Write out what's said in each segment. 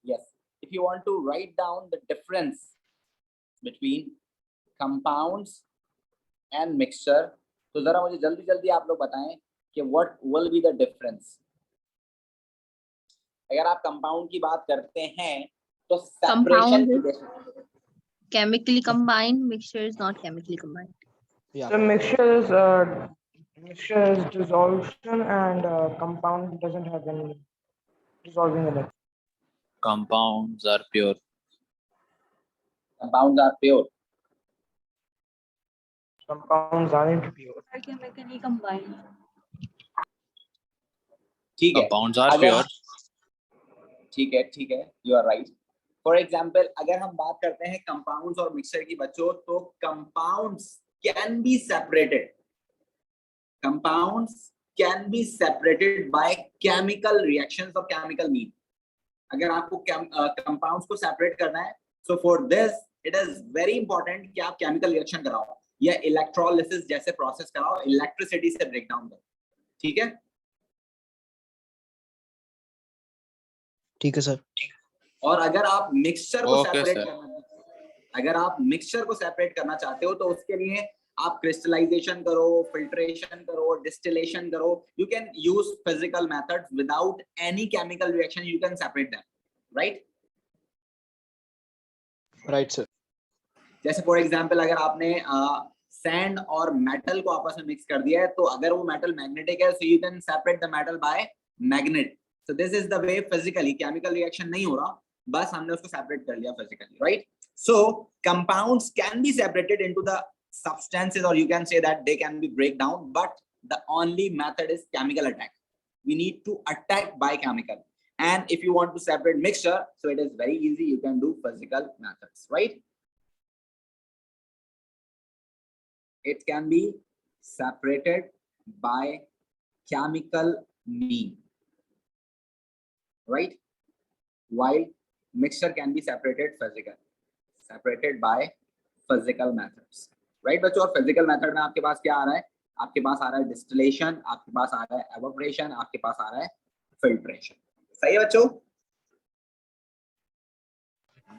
Yes. If you want to write down the difference between compounds and mixture, तो जरा मुझे जल्दी जल्दी आप लोग बताएं कि what will be the difference. अगर आप कंपाउंड की बात करते हैं तो separation Compound is chemically combined, mixture is not chemically combined. The mixture is dissolution, and compound doesn't have any dissolving in it. Compounds are pure. Compounds are pure. Compounds aren't pure. Are chemically combined. ठीक है. Compounds are pure. ठीक है, you are right. For example, अगर हम बात करते हैं compounds और mixture की बच्चों, तो compounds can be separated. Compounds can be separated by chemical reactions or chemical means. अगर आपको compounds को separate करना है, so for this it is very important कि आप chemical reaction कराओ या electrolysis जैसे process कराओ, electricity से breakdown करो. ठीक है? ठीक है सर. और अगर आप मिक्सचर को Okay, सेपरेट sir. अगर आप मिक्सचर को सेपरेट करना चाहते हो तो उसके लिए आप क्रिस्टलाइजेशन करो, फिल्ट्रेशन करो, डिस्टिलेशन करो. You can use physical methods without any chemical reaction. You can separate them, right? Right sir. जैसे फॉर एग्जांपल अगर आपने सैंड और मेटल को आपस में मिक्स कर दिया है, तो अगर वो मेटल मैग्नेटिक है, so you can separate the metal by magnet. So this is the way physically chemical reaction नहीं हो रहा, बस हमने उसको separate कर लिया physically, right? So compounds can be separated into the substances, or you can say that they can be break down, but the only method is chemical attack. We need to attack by chemical. And if you want to separate mixture, so it is very easy. You can do physical methods, right? It can be separated by chemical means. Right? While mixture can be separated by physical methods. Right बच्चों? और physical method में आपके पास क्या आ रहा है? आपके पास आ रहा है distillation, आपके पास आ रहा है evaporation, आपके पास आ रहा है filtration. सही है बच्चों?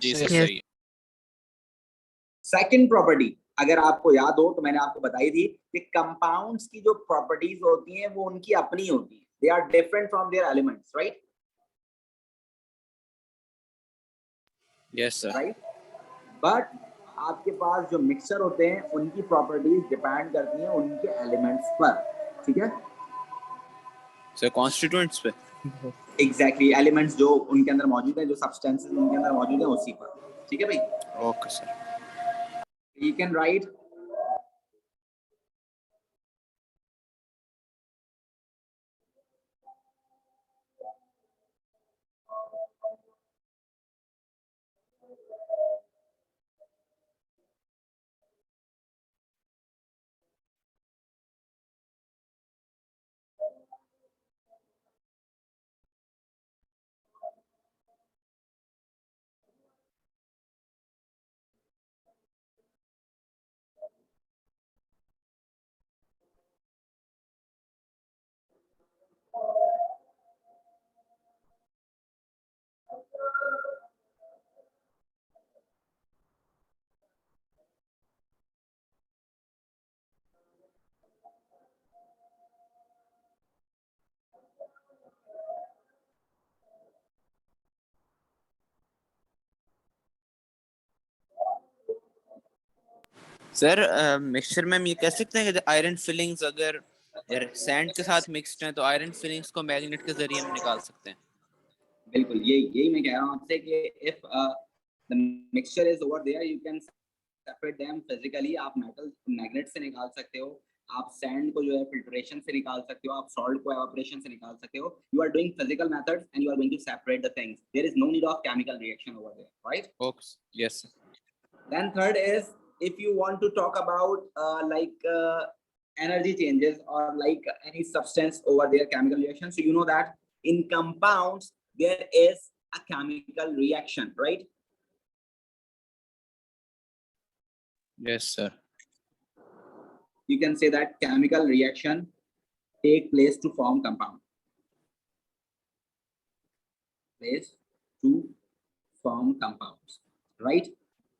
जी सर, सही है. Second property, अगर आपको याद हो तो मैंने आपको बताई थी कि compounds की जो properties होती हैं वो उनकी अपनी होती हैं. They are different from their elements, right? Yes sir. Right? But आपके पास जो मिक्सचर होते हैं उनकी प्रॉपर्टीज डिपेंड करती हैं उनके एलिमेंट्स पर. ठीक है? सर कॉन्स्टिट्यूएंट्स पे. एग्जैक्टली, एलिमेंट्स जो उनके अंदर मौजूद हैं, जो सब्सटेंसेस उनके अंदर मौजूद हैं, उसी पर. ठीक है भाई? Okay sir. You can write sir mixture में हम ये कह सकते हैं कि आयरन फिलिंग्स अगर सैंड के साथ मिक्स्ड हैं तो आयरन फिलिंग्स को मैग्नेट के जरिए हम निकाल सकते हैं. बिल्कुल, यही मैं कह रहा हूँ आपसे कि if the mixture is over there, you can separate them physically. आप मेटल मैग्नेट से निकाल सकते हो, आप सैंड को जो है फिल्ट्रेशन से निकाल सकते हो, आप सॉल्ट को एवापोरेशन से निकाल सकते हो. You are doing physical methods and you are going to separate the things. There is no need of chemical reaction over there, right? Okay, yes sir. Then third is, if you want to talk about energy changes or like any substance over their chemical reaction, so you know that in compounds there is a chemical reaction, right? Yes sir. You can say that chemical reaction take place to form compound. Place to form compounds, right?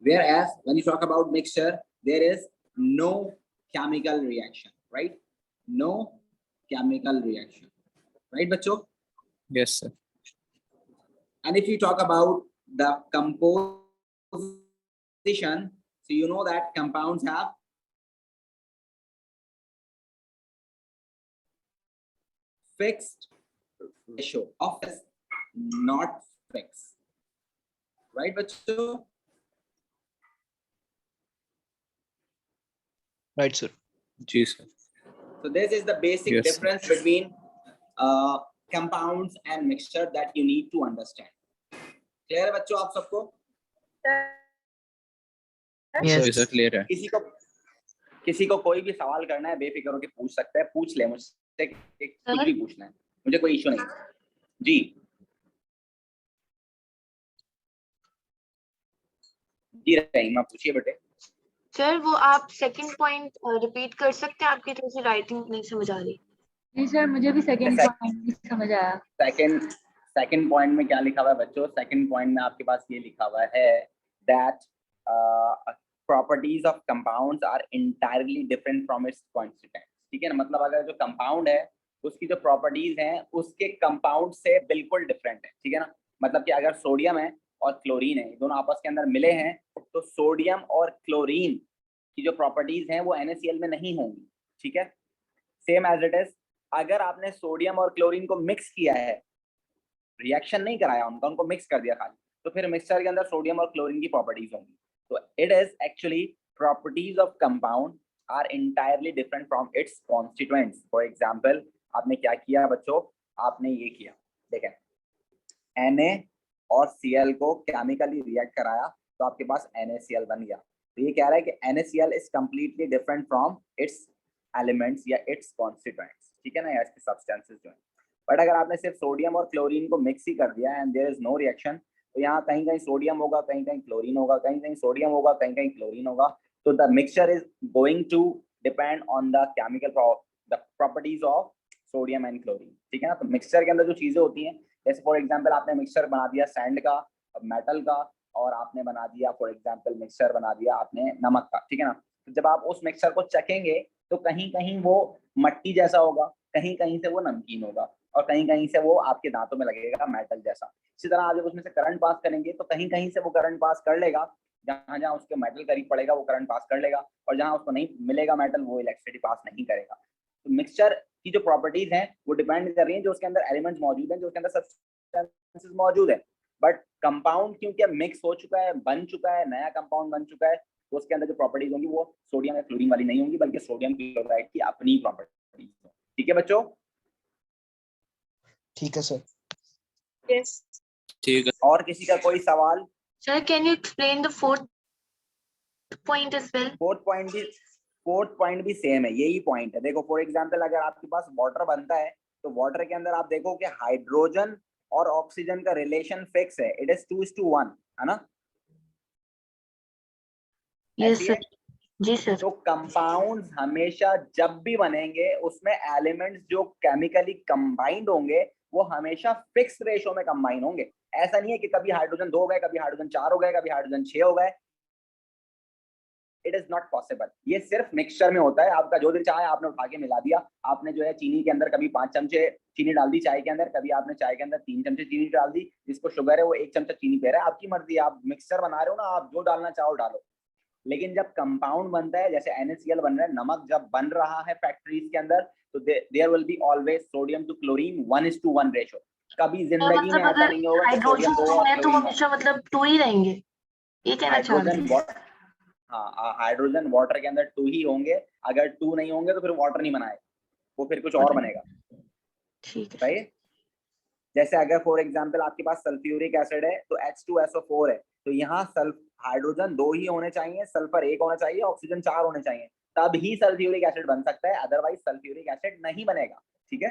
Whereas when you talk about mixture, there is no chemical reaction, right? No chemical reaction, right bachcho? Yes sir. And if you talk about the composition, so you know that compounds have fixed ratio of S, not fixed, right bachcho? Right, sir. जी sir. So this is the basic Yes, sir. difference between compounds and mixture that you need to understand. Clear है बच्चों आप सबको? Yes. जी sir clear है. किसी को कोई भी सवाल करना है बेफिक्र होकर पूछ सकता है, पूछ ले मुझसे, कुछ भी पूछना है, मुझे कोई इश्यू नहीं जी. जी रहीमा पूछिए बेटे. सर वो आप सेकंड पॉइंट रिपीट कर सकते हैं, आपकी थोड़ी सी राइटिंग नहीं समझ आ रही. जी सर मुझे भी सेकंड Sec- पॉइंट नहीं समझ आया. सेकंड पॉइंट में क्या लिखा हुआ है बच्चों? सेकंड पॉइंट में आपके पास ये लिखा हुआ है that properties of compounds are entirely different from its constituents. ठीक है ना, मतलब अगर जो कंपाउंड है उसकी जो प्रॉपर्टीज हैं उसके कंपाउंड से बिल्कुल डिफरेंट है. ठीक है ना, मतलब कि अगर सोडियम है और क्लोरीन है, दोनों आपस के अंदर मिले हैं, तो सोडियम और क्लोरीन की जो प्रॉपर्टीज हैं वो NaCl में नहीं होंगी. ठीक है, सेम एज इट इज अगर आपने सोडियम और क्लोरीन को मिक्स किया है, रिएक्शन नहीं कराया उनको मिक्स कर दिया खाली, तो फिर मिक्सचर के अंदर सोडियम और क्लोरीन की प्रॉपर्टीज होंगी. तो it is actually properties of compound are entirely different from its constituents. For example आपने क्या किया बच्चों? आपने ये किया, देखें Na और Cl को केमिकली रिएक्ट कराया तो आपके पास NaCl बन गया. तो ये कह रहा है कि NaCl is completely different from it's elements या इट्स कॉन्स्टिट्यूएंट्स. ठीक है ना, या इसके सब्सटेंसेस जो है. बट अगर आपने सिर्फ सोडियम और क्लोरीन को मिक्स ही कर दिया and there is no reaction, तो यहाँ कहीं कहीं सोडियम होगा, कहीं कहीं क्लोरीन होगा, कहीं कहीं सोडियम होगा, कहीं कहीं क्लोरीन होगा. तो the mixture is going to depend on the chemical the properties of sodium and chlorine. ठीक है ना, तो मिक्सचर के अंदर जो चीजें होती हैं, जैसे फॉर एग्जांपल आपने मिक्सचर बना दिया सैंड का, मेटल का, और आपने बना दिया फॉर एग्जांपल मिक्सचर बना दिया आपने नमक का. ठीक है ना, तो जब आप उस मिक्सचर को चखेंगे तो कहीं कहीं वो मट्टी जैसा होगा, कहीं कहीं से वो नमकीन होगा, और कहीं कहीं से वो आपके दांतों में लगेगा मेटल जैसा. इसी तरह आप जब उसमें से करंट पास करेंगे तो कहीं कहीं से वो करंट पास कर लेगा, जहां जहां उसके मेटल करीब पड़ेगा वो करंट पास कर लेगा, और जहां उसको नहीं मिलेगा मेटल वो इलेक्ट्रिसिटी पास नहीं करेगा. तो मिक्सचर की जो प्रॉपर्टीज हैं वो डिपेंड कर रही हैं जो उसके अंदर एलिमेंट्स मौजूद हैं, जो उसके अंदर सब्सटेंसेस मौजूद है. बट कंपाउंड क्योंकि अब मिक्स हो चुका है, बन चुका है, नया कंपाउंड बन चुका है, तो उसके अंदर जो प्रॉपर्टीज होंगी वो सोडियम या क्लोरीन वाली नहीं होंगी, बल्कि सोडियम क्लोराइड की अपनी प्रॉपर्टीज. ठीक है बच्चों? ठीक है सर. यस ठीक है. और किसी का कोई सवाल? Sir can you explain the fourth point as well? Fourth point भी सेम है, यही पॉइंट है. देखो फॉर एग्जांपल अगर आपके पास वाटर बनता है तो वाटर के अंदर आप देखो कि हाइड्रोजन और ऑक्सीजन का रिलेशन फिक्स है, इट इज 2:1, है ना? Yes sir. जी सर. तो कंपाउंड्स हमेशा जब भी बनेंगे उसमें एलिमेंट्स जो केमिकली कंबाइंड होंगे वो हमेशा फिक्स रेशो में कंबाइन होंगे. ऐसा नहीं है कि कभी हाइड्रोजन 2 हो गए, कभी हाइड्रोजन 4 हो गए, कभी हाइड्रोजन 6 हो गए. It is not possible. ये सिर्फ मिक्सचर में होता है. आपका जो दिल चाहे आपने उठा के मिला दिया. आपने जो है चीनी के अंदर कभी 5 चमचे चीनी डाल दी चाय के अंदर, कभी आपने चाय के अंदर 3 चमचे चीनी डाल दी. जिसको शुगर है वो 1 चमचा चीनी पी रहा है, आपकी मर्जी है. आप मिक्सचर बना रहे हो ना, आप जो डालना चाहो डालो. लेकिन जब कंपाउंड बनता है, जैसे NaCl बन रहा है, नमक जब बन रहा है फैक्ट्रीज के अंदर, तो there will be always sodium to chlorine 1:1 ratio. कभी जिंदगी में ऐसा नहीं होगा कि सोडियम 2 और हाइड्रोजन है तो क्लोरीन 1. हमेशा मतलब 2 ही रहेंगे, ये कहना चाह रहे हैं? हाँ, हाइड्रोजन वाटर के अंदर 2 ही होंगे. अगर 2 नहीं होंगे तो फिर वाटर नहीं बनाए, वो फिर कुछ और बनेगा. ठीक है. सही. जैसे अगर फॉर एग्जांपल आपके पास सल्फ्यूरिक एसिड है तो H2SO4 है, तो यहाँ हाइड्रोजन 2 ही होने चाहिए, सल्फर 1 होना चाहिए, ऑक्सीजन 4 होने चाहिए, तब ही सल्फ्यूरिक एसिड बन सकता है, अदरवाइज सल्फ्यूरिक एसिड नहीं बनेगा. ठीक है.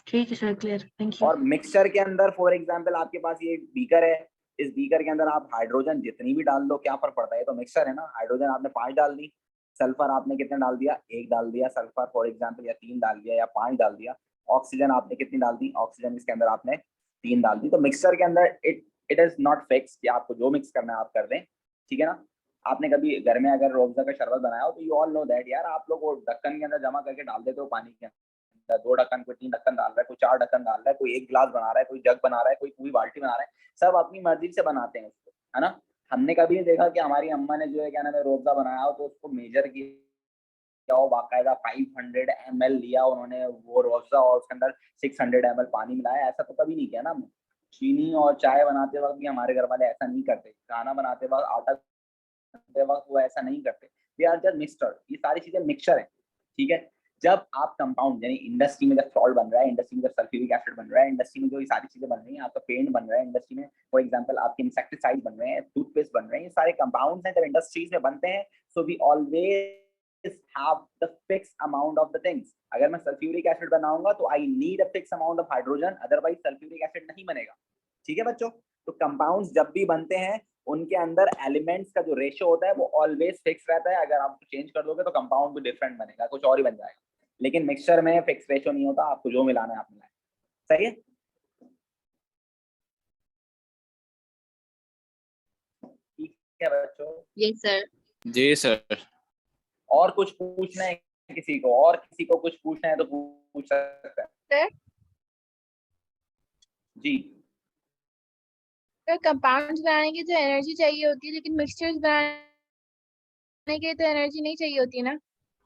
ठीक है सर, क्लियर. Thank you. और मिक्सचर के अंदर फॉर एग्जांपल आपके पास ये बीकर है, इस बीकर के अंदर आप हाइड्रोजन जितनी भी डाल दो क्या फर्क पड़ता है, तो मिक्सचर है ना. हाइड्रोजन आपने 5 डाल दी, सल्फर आपने कितने डाल दिया, 1 डाल दिया सल्फर फॉर एग्जांपल, या 3 डाल दिया या 5 डाल दिया. ऑक्सीजन आपने कितनी डाल दी, ऑक्सीजन इसके अंदर आपने 3 डाल दी। तो मिक्सचर के अंदर इट इज नॉट फिक्स कि आपको जो मिक्स करना है आप कर दें, ठीक है ना। आपने कभी घर में अगर रूअफ़ज़ा का शरबत बनाया हो तो यू ऑल नो दैट यार, आप लोग वो ढक्कन के अंदर जमा करके डाल देते हो पानी के अंदर, 2 ढक्कन, कोई 3 ढक्कन डाल रहा है, कोई 4 ढक्कन डाल रहा है, कोई 1 गिलास बना रहा है, कोई जग बना रहा है, कोई पूरी बाल्टी बना रहा है, सब अपनी मर्जी से बनाते हैं उसको, है ना। हमने कभी नहीं देखा कि हमारी अम्मा ने जो है क्या नाम है रूअफ़ज़ा बनाया हो तो उसको मेजर किया हो, बाकायदा 500 ml लिया उन्होंने वो रूअफ़ज़ा और उसके अंदर 600 ml पानी मिलाया, ऐसा तो कभी नहीं किया ना हमने। चीनी और चाय बनाते वक्त भी हमारे घर वाले ऐसा नहीं करते, खाना बनाते वक्त, आटा गूंथते वक्त वो ऐसा नहीं करते। दे आर जस्ट मिक्सचर, ये सारी चीजें मिक्सचर है, ठीक है। जब आप कंपाउंड यानी इंडस्ट्री में जब सॉल्ट बन रहा है, इंडस्ट्री में जब सल्फ्यूरिक एसिड बन रहा है, इंडस्ट्री में जो ये सारी चीजें बन रही हैं, आपका पेंट बन रहा है इंडस्ट्री में, फॉर एग्जांपल आपके इंसेक्टिसाइड बन रहे हैं, टूथपेस्ट बन रहे हैं, ये सारे कंपाउंड्स हैं जब इंडस्ट्रीज में बनते हैं, so we always have the fix amount of the things. अगर मैं सल्फ्यूरिक एसिड बनाऊंगा तो I need a fix amount of hydrogen, otherwise sulphuric acid नहीं बनेगा, ठीक है बच्चों। तो कंपाउंड्स जब भी बनते हैं उनके अंदर एलिमेंट्स का जो रेशियो होता है वो ऑलवेज फिक्स रहता है। अगर आप चेंज कर दोगे तो कंपाउंड भी डिफरेंट बनेगा, कुछ और ही बन जाएगा। लेकिन मिक्सचर में फिक्स रेशियो नहीं होता, आपको जो मिलाना है आप मिलाएं, सही है। ठीक है बच्चों, Yes, sir. जी सर। और कुछ पूछना है किसी को, और किसी को कुछ पूछना है तो पूछ सकते हैं। सर जी सर कंपाउंड्स बनाने की तो एनर्जी चाहिए होती है, लेकिन मिक्सचर्स बनाने के लिए तो एनर्जी नहीं चाहिए होती है ना।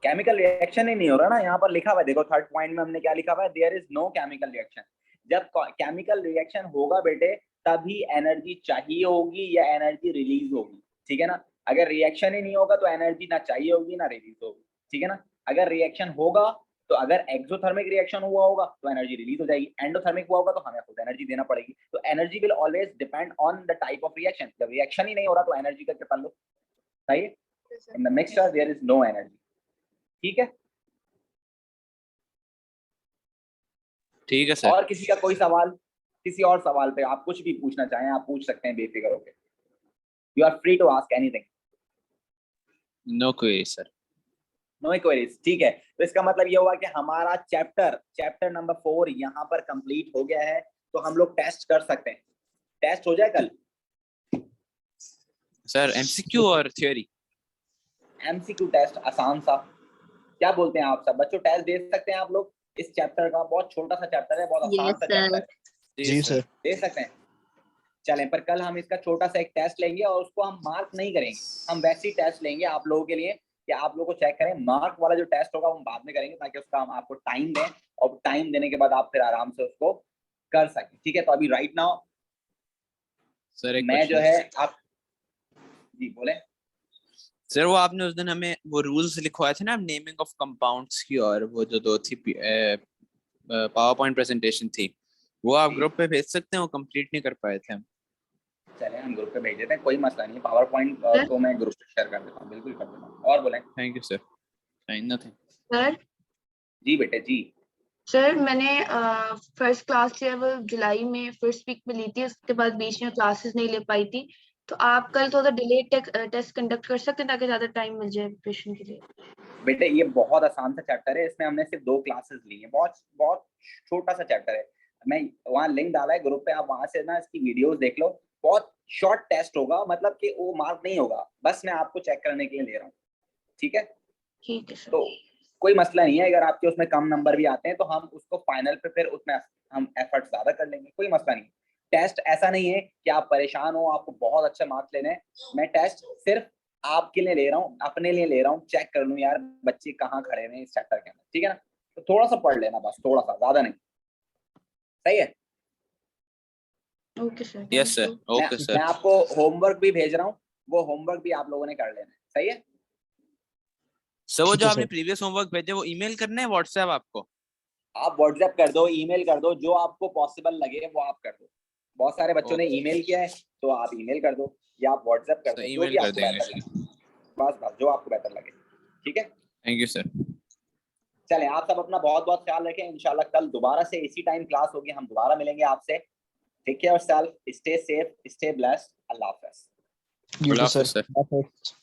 केमिकल रिएक्शन ही नहीं हो रहा ना, यहाँ पर लिखा हुआ है, देखो थर्ड पॉइंट में हमने क्या लिखा हुआ है, there is no chemical reaction. जब केमिकल रिएक्शन होगा बेटे तभी एनर्जी चाहिए होगी या एनर्जी रिलीज होगी, ठीक है ना। अगर रिएक्शन ही नहीं होगा तो एनर्जी ना चाहिए होगी ना रिलीज होगी, ठीक है ना। अगर रिएक्शन होगा तो अगर एक्सोथर्मिक रिएक्शन हुआ होगा तो एनर्जी रिलीज हो जाएगी, एंडोथर्मिक हुआ होगा तो हमें खुद एनर्जी देना पड़ेगी। तो energy will always depend on the type of reaction. जब रिएक्शन ही नहीं हो रहा तो एनर्जी का क्या लो, सही है। In the mixture there is no energy, ठीक है। ठीक है सर। और किसी का कोई सवाल, किसी और सवाल पे आप कुछ भी पूछना चाहें आप पूछ सकते हैं बेफिक्र होकर, you are free to ask anything, no query sir. No queries, ठीक है। तो इसका मतलब ये हुआ कि हमारा चैप्टर नंबर 4 यहाँ पर कंप्लीट हो गया है। तो हम लोग टेस्ट कर सकते हैं, टेस्ट हो जाए कल। सर एमसीक्यू और थ्योरी? एमसीक्यू टेस्ट आसान सा, क्या बोलते हैं आप सब बच्चों, टेस्ट दे सकते हैं आप लोग इस चैप्टर का, बहुत छोटा सा चैप्टर है, बहुत आसान Yes, सा sir. चैप्टर है, जी सर। दे सकते हैं। चलें, पर कल हम इसका छोटा सा एक टेस्ट लेंगे और उसको हम मार्क नहीं करेंगे, हम वैसे ही टेस्ट लेंगे आप लोगों के लिए कि आप लोगों को चेक करें। मार्क वाला जो टेस्ट होगा हम बाद में करेंगे ताकि उसका हम आपको टाइम दें और टाइम देने के बाद आप फिर आराम से उसको कर सकें, ठीक है। तो अभी राइट नाउ सर एक मैं जो है आप जी बोले। सर वो आपने उस दिन हमें वो रूल्स लिखवाए थे ना नेमिंग ऑफ कंपाउंड्स की, और वो जो 2 थी पावर पॉइंट प्रेजेंटेशन थी, वो आप ग्रुप पे भेज सकते हैं, वो कंप्लीट नहीं कर पाए थे हम। चलें हम ग्रुप पे भेज देते हैं, कोई मसला नहीं है। पावर पॉइंट तो मैं ग्रुप पे शेयर कर देता हूँ, बिल्कुल कर देता हूँ। और बोलें। Thank you sir. Nothing. Sir जी बेटे जी। सर मैंने फर्स्ट क्लास लेवल जुलाई में फर्स्ट वीक में ली थी, उसके बाद बीच में क्लासेस नहीं ले पाई थी। तो आप कल थोड़ा डिलेड टेस्ट कंडक्ट कर सकते हैं ताकि ज्यादा टाइम मिल जाए प्रिपरेशन के लिए। बेटे ये बहुत आसान सा चैप्टर है, इसमें हमने सिर्फ 2 क्लासेस ली हैं, बहुत बहुत छोटा सा चैप्टर है। मैं वहाँ लिंक डाला है ग्रुप पे, आप वहां से ना इसकी वीडियोस देख लो। बहुत शॉर्ट टेस्ट होगा, मतलब कि वो मार्क नहीं होगा, बस मैं आपको चेक करने के लिए ले रहा हूँ, ठीक है। ठीक है सर। तो कोई मसला नहीं है, अगर आपके उसमें कम नंबर भी आते हैं तो हम उसको फाइनल पे फिर उसमें हम एफर्ट ज्यादा कर लेंगे, कोई मसला नहीं। टेस्ट ऐसा नहीं है कि आप परेशान हो, आपको बहुत अच्छे मार्क्स लेने हैं। मैं टेस्ट सिर्फ आपके लिए ले रहा हूँ, अपने लिए ले रहा हूँ, चेक कर लूँ यार बच्चे कहाँ खड़े हैं इस चैप्टर के अंदर, ठीक है ना। तो थोड़ा सा पढ़ लेना बस, थोड़ा सा, ज्यादा नहीं, सही है। Okay sir. Yes sir. Okay मैं सर। आपको होमवर्क भी भेज रहा हूँ, वो होमवर्क भी आप लोगों ने कर लेना है, सही है। सर वो ठीक जो है आपने सर। प्रीवियस होमवर्क भेजे वो ईमेल करना है व्हाट्सएप आपको? आप व्हाट्सएप कर दो, ईमेल कर दो, जो आपको पॉसिबल लगे वो आप कर दो। बहुत सारे बच्चों ने ईमेल किया है तो आप ईमेल कर दो या आप व्हाट्सएप कर सर दो, जो ईमेल भी कर आपको देंगे। बेहतर लगे, बस जो आपको बेहतर लगे, ठीक है। Thank you sir. चलें, आप सब अपना बहुत बहुत ख्याल रखें। इंशाल्लाह कल दोबारा से इसी टाइम क्लास होगी, हम दोबारा मिलेंगे आपसे। Take care yourself, stay safe, stay blessed. Allah हाफ़िज़। You Allah too, sir. हाफ़िज़ सर। Perfect.